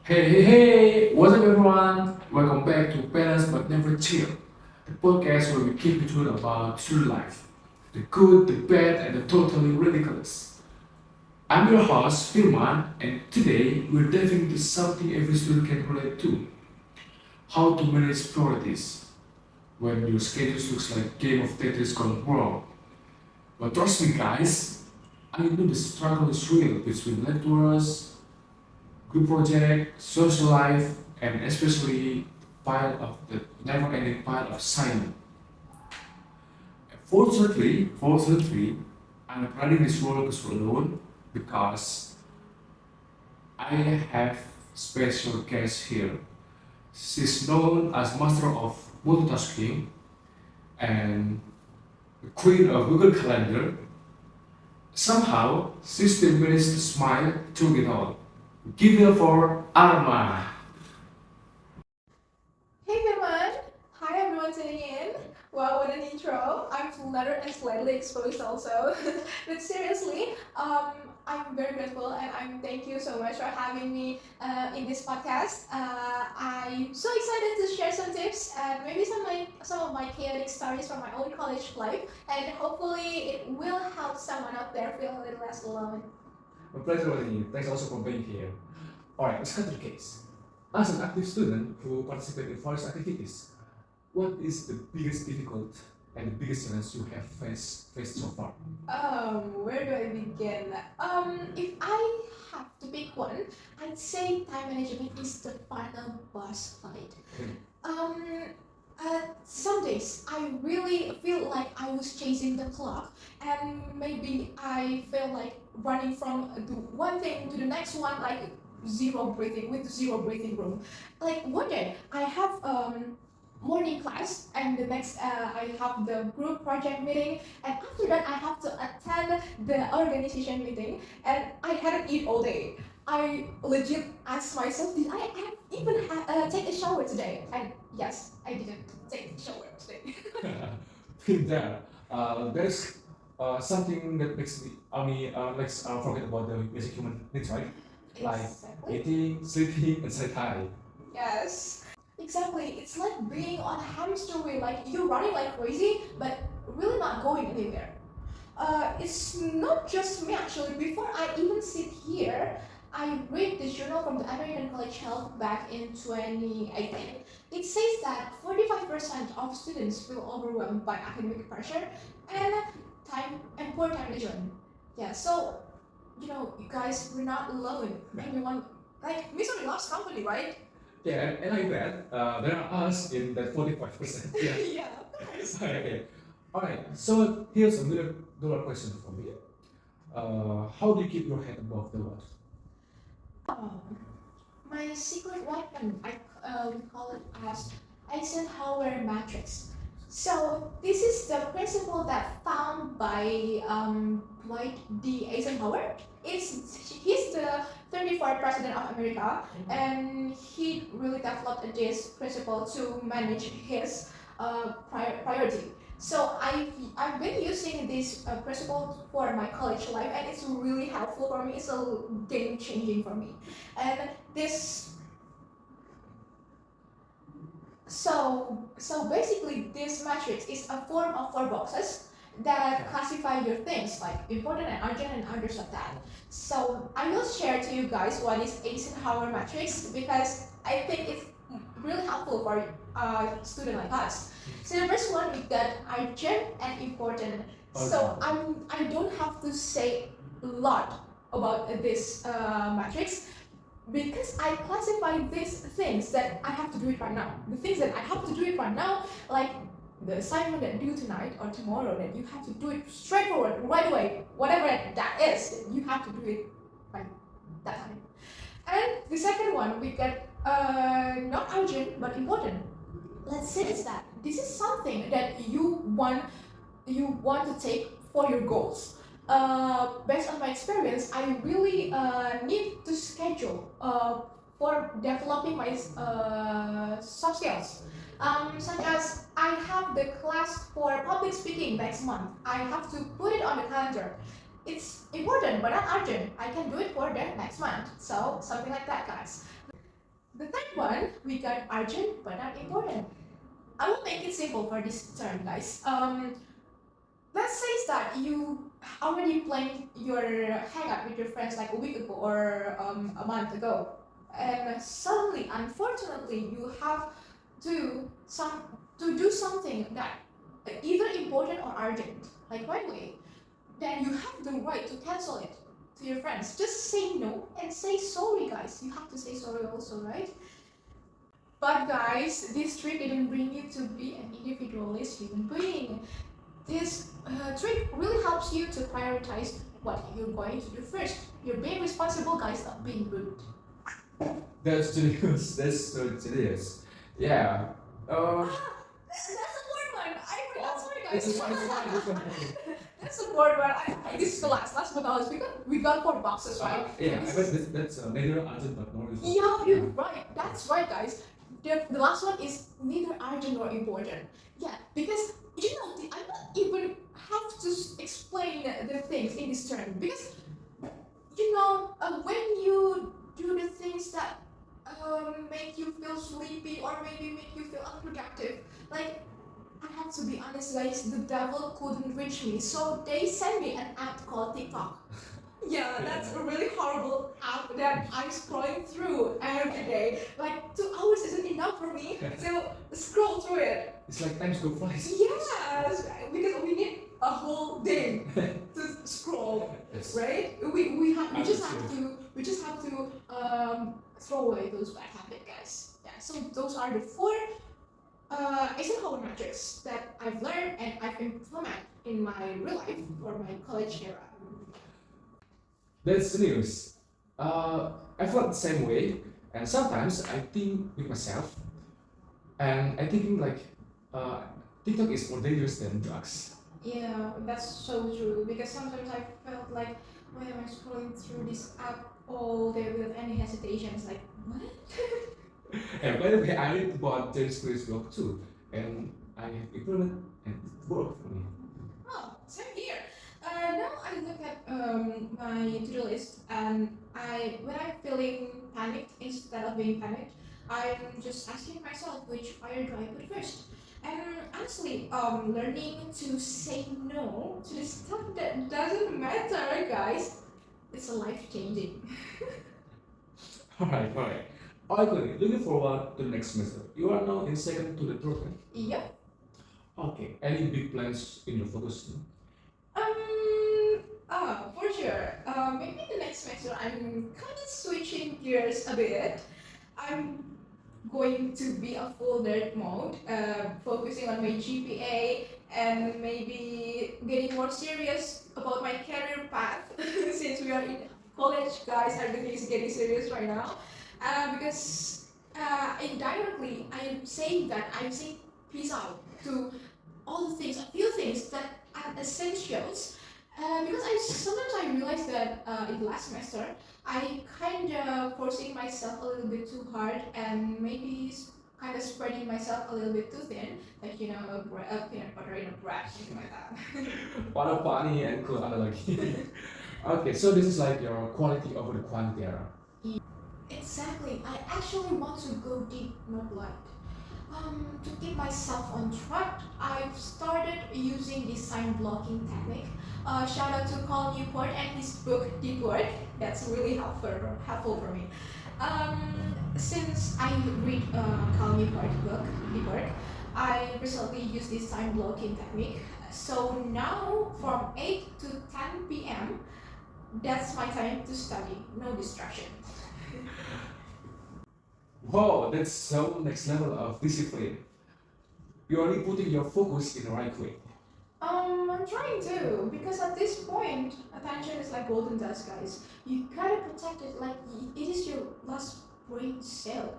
Hey, what's up everyone? Welcome back to Balance But Never Chill, the podcast where we keep it real about student life. The good, the bad, and the totally ridiculous. I'm your host, Firman, and today we're diving into something every student can relate to. How to manage priorities when your schedule looks like game of Tetris gone wrong. But trust me guys, I know the struggle is real between lecturers, group project, social life, and especially the never-ending pile of assignment. Fortunately, I'm not running this roller coaster alone because I have special guest here. She's known as master of multitasking and the queen of Google Calendar. Somehow, she still managed to smile through it all. Give it up for Arma. Hey everyone! Hi everyone tuning in. Wow, what an intro. I'm flattered and slightly exposed also. But seriously, I'm very grateful and thank you so much for having me in this podcast. I'm so excited to share some tips and maybe some of my chaotic stories from my own college life, and hopefully it will help someone out there feel a little less alone. My pleasure meeting you. Thanks also for being here. Alright, let's cut to the case. As an active student who participates in various activities, what is the biggest difficult and the biggest challenge you have faced so far? Where do I begin? If I have to pick one, I'd say time management is the final boss fight. Um, some days I really feel like I was chasing the clock, and maybe I feel like running from the one thing to the next one, like zero breathing room. Like one day I have morning class, and the next I have the group project meeting, and after that I have to attend the organization meeting, and I hadn't eat all day. I legit asked myself, did I even take a shower today? And yes, I didn't take a shower today. Been there. There's something that makes let's forget about the basic human needs, right? Like Exactly. eating, sleeping, and say hi. Yes. Exactly. It's like being on a hamster wheel. Like you're running like crazy, but really not going anywhere. It's not just me actually. Before I even sit here, I read this journal from the American College Health back in 2018. It says that 45% of students feel overwhelmed by academic pressure and poor time management. Yeah, so you guys, we're not alone. Everyone, like misery loves company, right? Yeah, and I bet there are us in that 45%. Yeah. Yeah. Okay. Alright, so here's a $1 million question for me. How do you keep your head above the water? Oh, my secret weapon, we call it as Eisenhower matrix. So this is the principle that found by Dwight D. Eisenhower. He's the 34th president of America, and he really developed this principle to manage his priority. So I've been using this principle for my college life, and it's really helpful for me. It's a game changing for me, and this so basically, this matrix is a form of four boxes that classify your things like important and urgent and others like that. So I will share to you guys what is Eisenhower matrix because I think it's really helpful for a student like us. So the first one we got urgent and important. So I don't have to say a lot about this matrix because I classify these things that I have to do it right now. The things that I have to do it right now, like the assignment that due tonight or tomorrow, that you have to do it straightforward, right away, whatever that is, you have to do it right that time. And the second one, we get not urgent but important. Let's say it's that this is something that you want to take for your goals. Based on my experience, I really need to schedule for developing my soft skills. Such as I have the class for public speaking next month. I have to put it on the calendar. It's important but not urgent. I can do it for the next month. So something like that, guys. The third one, we got urgent but not important. I will make it simple for this term, guys. Let's say that you already planned your hangout with your friends like a week ago or a month ago, and suddenly, unfortunately, you have to some to do something that either important or urgent, like right away. Then you have the right to cancel it to your friends. Just say no and say sorry, guys. You have to say sorry also, right? But guys, this trick didn't bring you to be an individualist human being. This trick really helps you to prioritize what you're going to do first. You're being responsible, guys, not being rude. That's genius. That's so genius. Yeah. That's the fourth one. I forgot. Sorry, guys. This is fine. That's the fourth one. This is the last but not least. We got 4 boxes, right? Yeah, I bet that's neither urgent but nor important. Yeah, you're right. That's right, guys. The last one is neither urgent nor important. Yeah, because I don't even have to explain the things in this term because when you do the things that make you feel sleepy or maybe make you feel unproductive, like I have to be honest, guys, the devil couldn't reach me, so they sent me an app called TikTok. Yeah, that's a really horrible app that I'm scrolling through every day. Like 2 hours isn't enough for me to scroll through it. It's like time go flies. Yes, because we need a whole day to scroll, Yes. right? We just have to throw away those bad habits, guys. Yeah. So those are the 4 Eisenhower metrics that I've learned and I've implemented in my real life or my college era. That's the news. I felt the same way, and sometimes I think with myself, and I thinking like, TikTok is more dangerous than drugs. Yeah, that's so true. Because sometimes I felt like, why am I scrolling through this app all day without any hesitations? Like, what? And by the way, I read about James Clear's blog too, and I have implemented and it worked for me. Oh, same here. Now I look at my to-do list and when I'm feeling panicked, instead of being panicked, I'm just asking myself which fire do I put first. And honestly, learning to say no to the stuff that doesn't matter, guys, it's a life changing. Alright. Okay, looking forward to the next semester. You are now in second to the program. Yep. Okay. Any big plans in your focus? For sure. Maybe the next semester I'm kind of switching gears a bit. I'm going to be a full nerd mode, focusing on my GPA and maybe getting more serious about my career path since we are in college, guys. Everything is getting serious right now. Because indirectly, I'm saying that I'm saying peace out to all the things, a few things that are essentials. Because sometimes I realize that in the last semester I kind of forcing myself a little bit too hard and maybe kind of spreading myself a little bit too thin, like a peanut butter in a bread, something like that. What a funny and cool analogy. Okay, so this is like your quality over the quantity era. Exactly. I actually want to go deep, not light. To keep myself on track, I've started using the sign blocking technique. Shout out to Carl Newport and his book Deep Work. That's really helpful for me. Since I read Carl Newport's book Deep Work, I recently used this time blocking technique. So now from 8 to 10 p.m., that's my time to study. No distraction. Wow, that's so next level of discipline. You're really putting your focus in the right way. I'm trying to, because at this point, attention is like golden dust, guys. You gotta protect it like it is your last brain cell.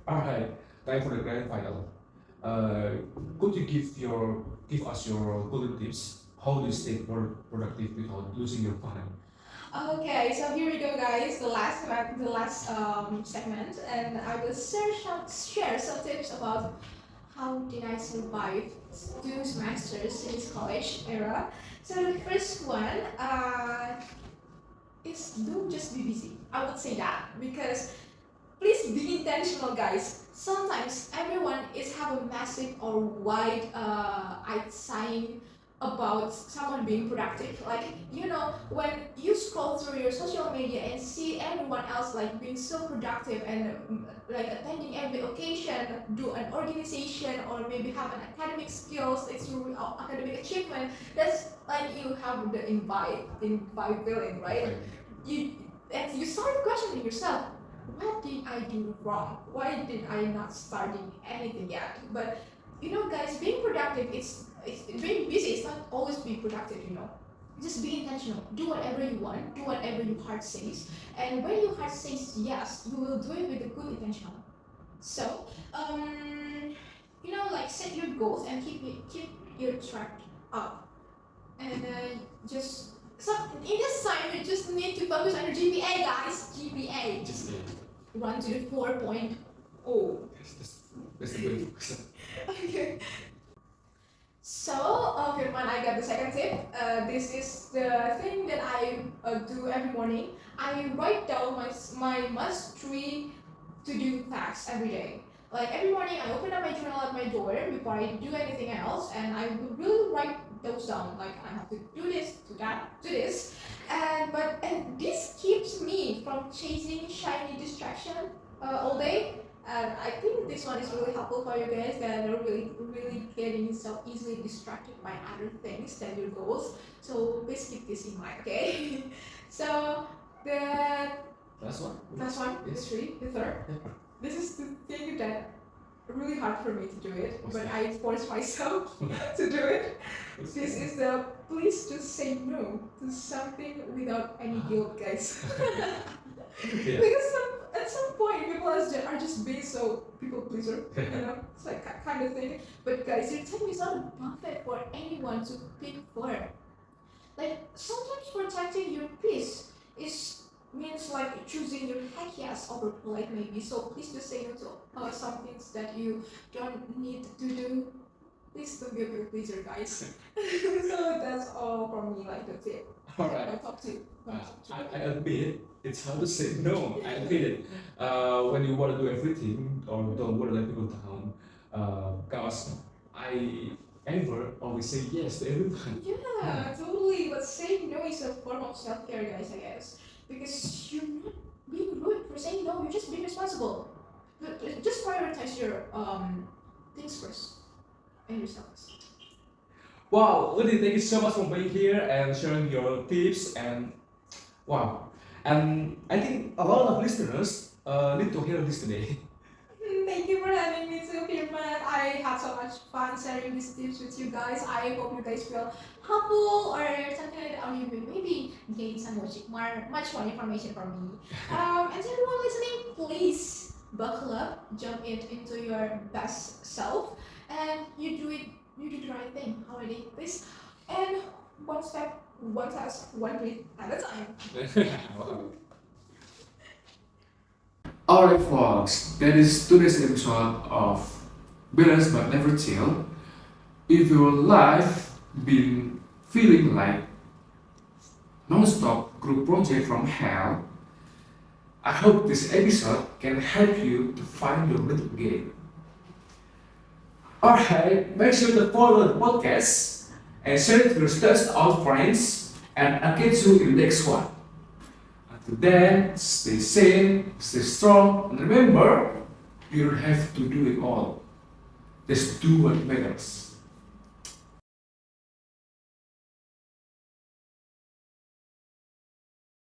Alright, time for the grand final. Could you give us your golden tips? How do you stay productive without losing your fun? Okay, so here we go, guys. The last segment, and I will share some tips about how did I survive 2 semesters in this college era. So the first one, is don't just be busy. I would say that because please be intentional, guys. Sometimes everyone is have a massive or wide eyed sign about someone being productive. Like when you scroll through your social media and see everyone else like being so productive and like attending every occasion, do an organization or maybe have an academic skills, it's your academic achievement. That's like you have the invite feeling, right? You and you start questioning yourself, what did I do wrong? Why did I not starting anything yet? But guys, being productive, it's being busy. It's not always be productive. Just be intentional. Do whatever you want. Do whatever your heart says. And when your heart says yes, you will do it with a good intention. So, like set your goals and keep your track up. And just so in this time, you just need to focus on your GPA, guys. GPA. Just run to the 4.0. That's the good focus. Okay. So, Firman, I got the second tip. This is the thing that I do every morning. I write down my must three to do tasks every day. Like every morning, I open up my journal at my door before I do anything else, and I will really write those down. Like I have to do this, do that, do this, and this keeps me from chasing shiny distraction all day. And I think this one is really helpful for you guys that are really getting so easily distracted by other things than your goals. So please keep this in mind, okay? So the Last one? last one, the Yes. three, the third. This is the thing that really hard for me to do it, What's but that? I force myself to do it. This is the please just say no to something without any guilt, guys. Yeah. Because at some point people are just being so people pleaser, it's like that kind of thing. But guys, your time is not a buffet for anyone to pick for. Like sometimes protecting your peace means like choosing your heck yes over polite maybe. So please just say no to some things that you don't need to do. Please don't be a people pleaser, guys. So that's all from me, like the tip. Alright. I'll talk to you. I admit it's hard to say no. I admit it. When you want to do everything or don't want to let people down, because I ever always say yes to everyone. Yeah, totally. But saying no is a form of self-care, guys, I guess. Because you're not being rude for saying no, you're just being responsible. Just prioritize your things first and yourself. Wow, Udi, thank you so much for being here and sharing your tips and wow. And I think a lot of listeners need to hear this today. Thank you for having me too, Firman. I had so much fun sharing these tips with you guys. I hope you guys feel helpful or something like that, or you will maybe gain some much more information from me. And to everyone listening, please buckle up, jump into your best self, and you do the right thing already, please. And one step, one task, one breath at a time. Wow. Alright, folks, that is today's episode of Balance but Never Chill. If your life been feeling like non-stop group project from hell, I hope this episode can help you to find your rhythm again. Alright, make sure to follow the podcast and share it to your stressed out friends, and I'll catch you in the next one. Until then, stay sane, stay strong, and remember, you don't have to do it all. Just do what matters.